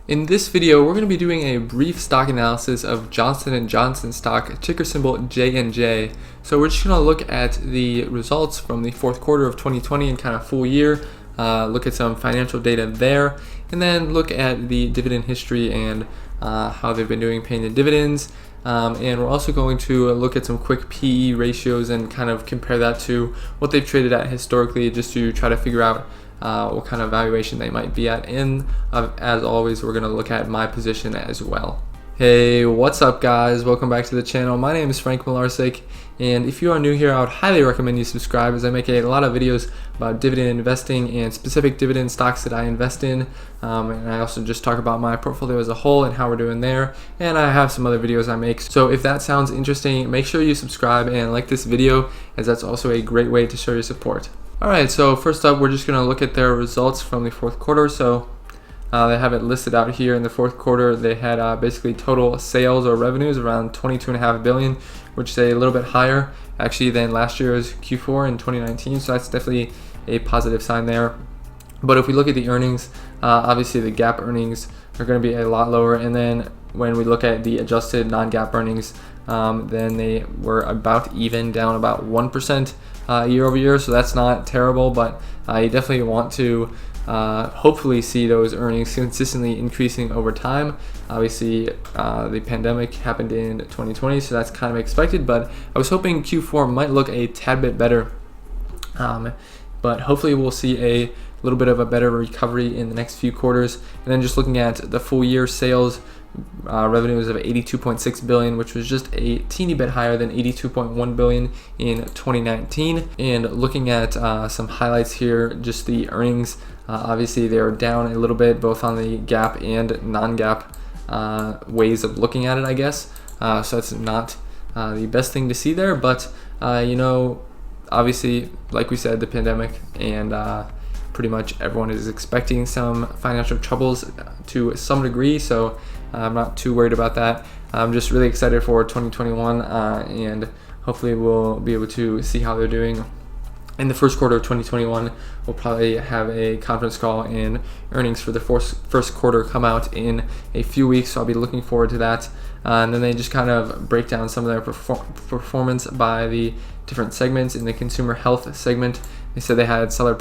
In this video, we're going to be doing a brief stock analysis of Johnson & Johnson stock, ticker symbol JNJ. So we're just going to look at the results from the fourth quarter of 2020 and kind of full year, look at some financial data there, and then look at the dividend history and how they've been doing paying the dividends. And we're also going to look at some quick PE ratios and kind of compare that to what they've traded at historically, just to try to figure out what kind of valuation they might be at. And as always, we're going to look at my position as well. Hey, what's up guys? Welcome back to the channel. My name is Frank Mularcik, and if you are new here, I would highly recommend you subscribe, as I make a lot of videos about dividend investing and specific dividend stocks that I invest in, and I also just talk about my portfolio as a whole and how we're doing there, and I have some other videos I make. So if that sounds interesting, make sure you subscribe and like this video, as that's also a great way to show your support. Alright, so first up, we're just going to look at their results from the fourth quarter. So they have it listed out here. In the fourth quarter, they had basically total sales or revenues around $22.5 billion, which is a little bit higher actually than last year's Q4 in 2019. So that's definitely a positive sign there. But if we look at the earnings, obviously the GAAP earnings are going to be a lot lower. And then when we look at the adjusted non-GAAP earnings, then they were about even, down about 1% year over year. So that's not terrible, but you definitely want to hopefully see those earnings consistently increasing over time. Obviously, the pandemic happened in 2020, so that's kind of expected, but I was hoping Q4 might look a tad bit better. But hopefully we'll see a little bit of a better recovery in the next few quarters. And then just looking at the full year sales, revenues of $82.6 billion, which was just a teeny bit higher than $82.1 billion in 2019. And looking at some highlights here, just the earnings, obviously they are down a little bit, both on the GAAP and non-GAAP ways of looking at it, I guess. So that's not the best thing to see there, but obviously, like we said, the pandemic, and pretty much everyone is expecting some financial troubles to some degree, so I'm not too worried about that. I'm just really excited for 2021, and hopefully we'll be able to see how they're doing. In the first quarter of 2021, we'll probably have a conference call, and earnings for the first quarter come out in a few weeks, so I'll be looking forward to that. And then they just kind of break down some of their performance by the different segments. In the consumer health segment, they said they had solid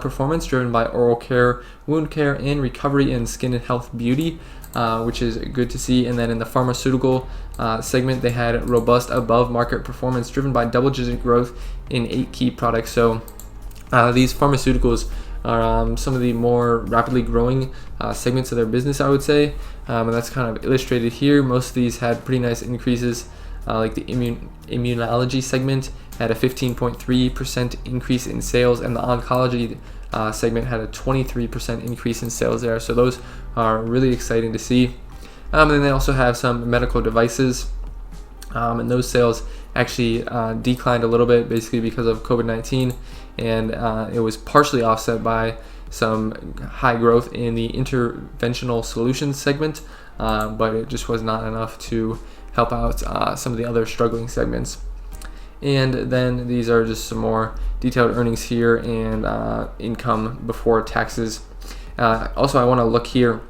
performance driven by oral care, wound care, and recovery in skin and health beauty, which is good to see. And then in the pharmaceutical segment, they had robust above market performance driven by double-digit growth in 8 key products. So these pharmaceuticals are some of the more rapidly growing segments of their business, I would say, and that's kind of illustrated here. Most of these had pretty nice increases, like the immunology segment had a 15.3% increase in sales, and the oncology segment had a 23% increase in sales there. So those are really exciting to see. And then they also have some medical devices, and those sales actually declined a little bit, basically because of COVID-19, and it was partially offset by some high growth in the interventional solutions segment, but it just was not enough to help out some of the other struggling segments. And then these are just some more detailed earnings here, and income before taxes. Also, I want to look here.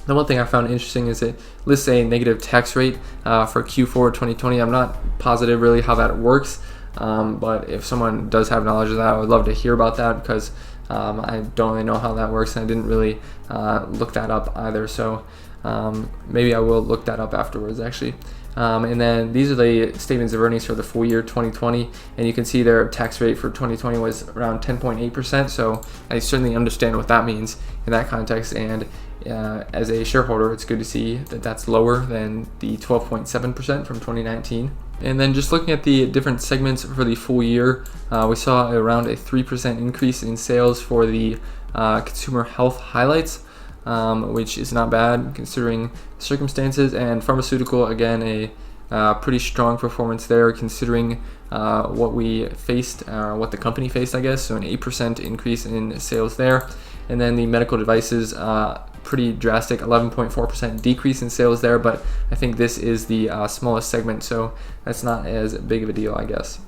The one thing I found interesting is it lists a negative tax rate for Q4 2020. I'm not positive really how that works, but if someone does have knowledge of that, I would love to hear about that, because I don't really know how that works, and I didn't really look that up either. So maybe I will look that up afterwards, actually. And then these are the statements of earnings for the full year 2020, and you can see their tax rate for 2020 was around 10.8%. So I certainly understand what that means in that context, and as a shareholder, it's good to see that that's lower than the 12.7% from 2019. And then just looking at the different segments for the full year, we saw around a 3% increase in sales for the consumer health highlights, which is not bad considering circumstances. And pharmaceutical, again, a pretty strong performance there considering what we faced, what the company faced, I guess. So an 8% increase in sales there. And then the medical devices, pretty drastic 11.4% decrease in sales there, but I think this is the smallest segment, so that's not as big of a deal, I guess.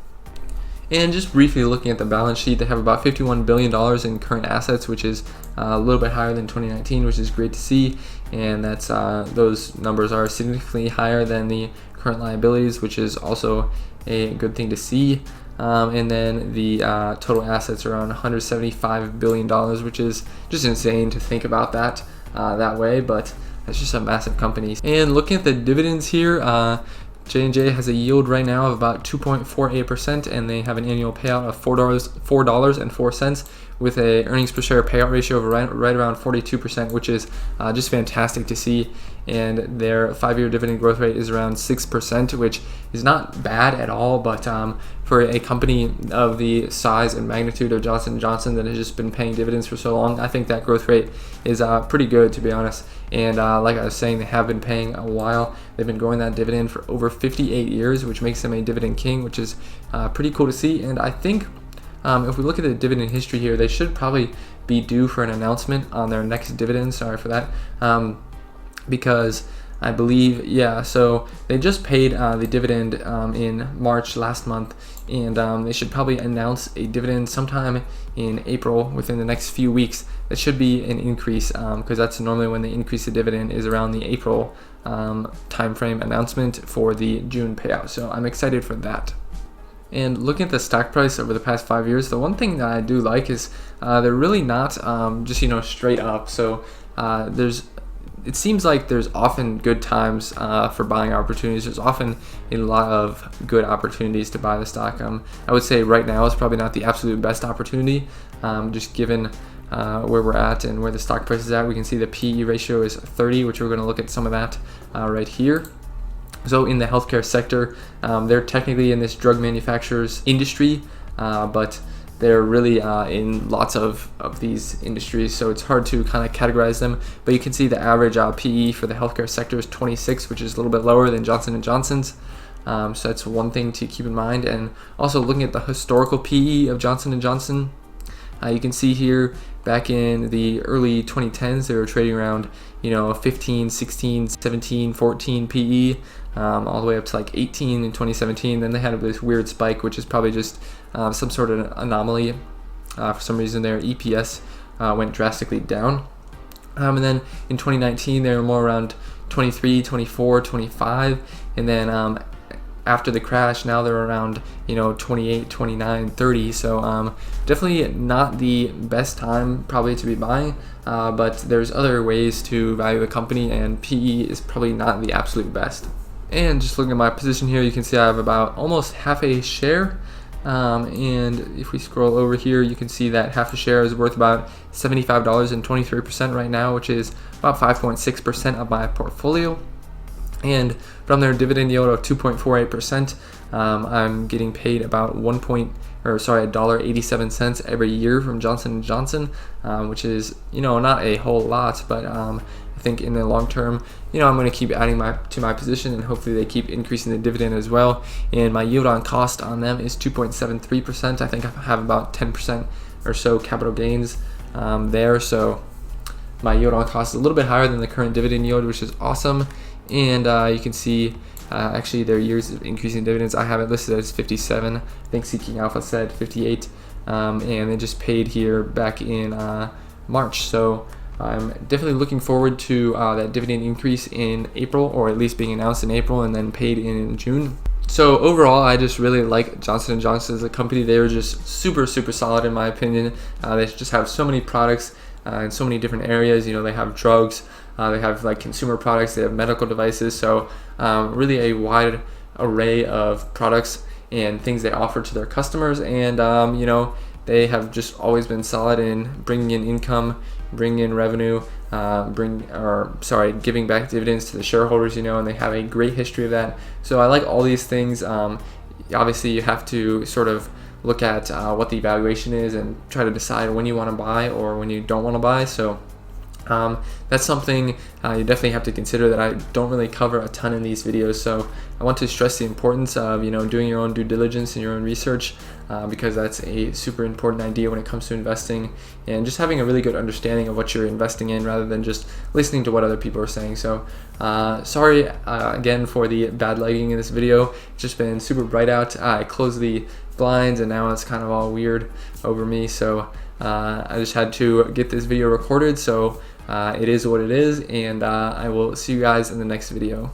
And just briefly looking at the balance sheet, they have about $51 billion in current assets, which is a little bit higher than 2019, which is great to see. And that's those numbers are significantly higher than the current liabilities, which is also a good thing to see. And then the total assets are around $175 billion, which is just insane to think about that way, but it's just a massive company. And looking at the dividends here, JNJ has a yield right now of about 2.48%, and they have an annual payout of $4.04 with a earnings per share payout ratio of right around 42%, which is just fantastic to see. And their 5-year dividend growth rate is around 6%, which is not bad at all, but for a company of the size and magnitude of Johnson & Johnson that has just been paying dividends for so long, I think that growth rate is pretty good, to be honest. And like I was saying, they have been paying a while. They've been growing that dividend for over 58 years, which makes them a dividend king, which is pretty cool to see. And I think if we look at the dividend history here, they should probably be due for an announcement on their next dividend. Sorry for that. Because I believe, so they just paid the dividend in March last month, and they should probably announce a dividend sometime in April within the next few weeks. That should be an increase, because that's normally when they increase the dividend, is around the April timeframe announcement for the June payout. So I'm excited for that. And looking at the stock price over the past 5 years, the one thing that I do like is they're really not just straight up. So it seems like there's often good times for buying opportunities. There's often a lot of good opportunities to buy the stock. I would say right now is probably not the absolute best opportunity, just given where we're at and where the stock price is at. We can see the PE ratio is 30, which we're going to look at some of that right here. So in the healthcare sector, they're technically in this drug manufacturers industry, but they're really in lots of these industries, so it's hard to kind of categorize them. But you can see the average PE for the healthcare sector is 26, which is a little bit lower than Johnson & Johnson's. So that's one thing to keep in mind. And also looking at the historical PE of Johnson & Johnson, you can see here back in the early 2010s, they were trading around 15, 16, 17, 14 PE, all the way up to like 18 in 2017. Then they had this weird spike, which is probably just some sort of anomaly. For some reason, their EPS went drastically down. And then in 2019, they were more around 23, 24, 25. And then after the crash, now they're around 28, 29, 30. So definitely not the best time probably to be buying, but there's other ways to value the company, and PE is probably not the absolute best. And just looking at my position here, you can see I have about almost half a share. And if we scroll over here, you can see that half a share is worth about $75.23 right now, which is about 5.6% of my portfolio. And from their dividend yield of 2.48%, I'm getting paid about $1.87 every year from Johnson & Johnson, which is not a whole lot, but I think in the long term, I'm going to keep adding to my position, and hopefully they keep increasing the dividend as well. And my yield on cost on them is 2.73%. I think I have about 10% or so capital gains there, so my yield on cost is a little bit higher than the current dividend yield, which is awesome. And you can see actually their years of increasing dividends, I have it listed as 57. I think Seeking Alpha said 58, and they just paid here back in March. So I'm definitely looking forward to that dividend increase in April, or at least being announced in April and then paid in June. So overall, I just really like Johnson & Johnson as a company. They are just super, super solid in my opinion. They just have so many products in so many different areas. They have drugs, they have like consumer products, they have medical devices. So really a wide array of products and things they offer to their customers. And they have just always been solid in bringing in income, bringing in revenue, giving back dividends to the shareholders, and they have a great history of that. So I like all these things. Obviously, you have to sort of look at what the valuation is and try to decide when you want to buy or when you don't want to buy. So That's something you definitely have to consider that I don't really cover a ton in these videos. So I want to stress the importance of doing your own due diligence and your own research, because that's a super important idea when it comes to investing, and just having a really good understanding of what you're investing in rather than just listening to what other people are saying. So sorry again for the bad lighting in this video. It's just been super bright out. I closed the blinds and now it's kind of all weird over me, so I just had to get this video recorded. So it is what it is, and I will see you guys in the next video.